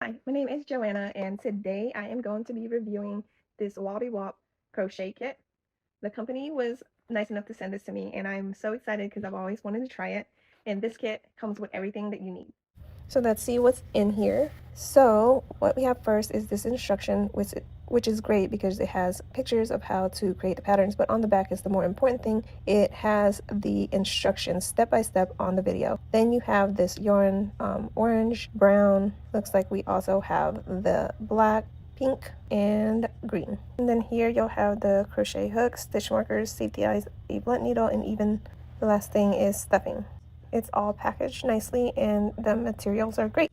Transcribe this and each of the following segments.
Hi, my name is Joanna, and today I am going to be reviewing this WaldyWop crochet kit. The company was nice enough to send this to me, and I'm so excited because I've always wanted to try it. And this kit comes with everything that you need. So let's see what's in here. So what we have first is this instruction, which is great because it has pictures of how to create the patterns, but on the back is the more important thing. It has the instructions step by step on the video. Then you have this yarn, orange, brown, looks like we also have the black, pink, and green. And then here you'll have the crochet hooks, stitch markers, safety eyes, a blunt needle, and even the last thing is stuffing. It's all packaged nicely and the materials are great.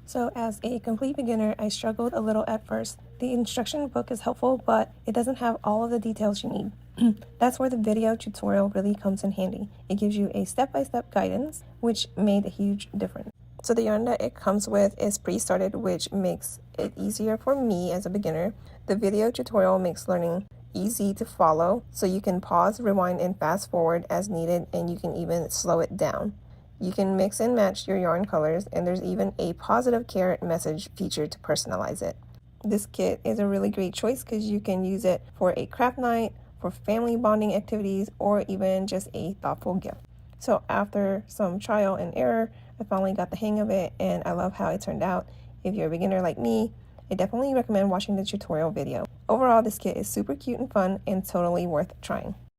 So as a complete beginner, I struggled a little at first. The instruction book is helpful, but it doesn't have all of the details you need. That's where the video tutorial really comes in handy. It gives you a step-by-step guidance, which made a huge difference. So the yarn that it comes with is pre-started, which makes it easier for me as a beginner. The video tutorial makes learning easy to follow, so you can pause, rewind, and fast forward as needed, and you can even slow it down. You can mix and match your yarn colors, and there's even a positive carrot message feature to personalize it. This kit is a really great choice because you can use it for a craft night, for family bonding activities, or even just a thoughtful gift. So after some trial and error, I finally got the hang of it, and I love how it turned out. If you're a beginner like me, I definitely recommend watching the tutorial video. Overall, this kit is super cute and fun and totally worth trying.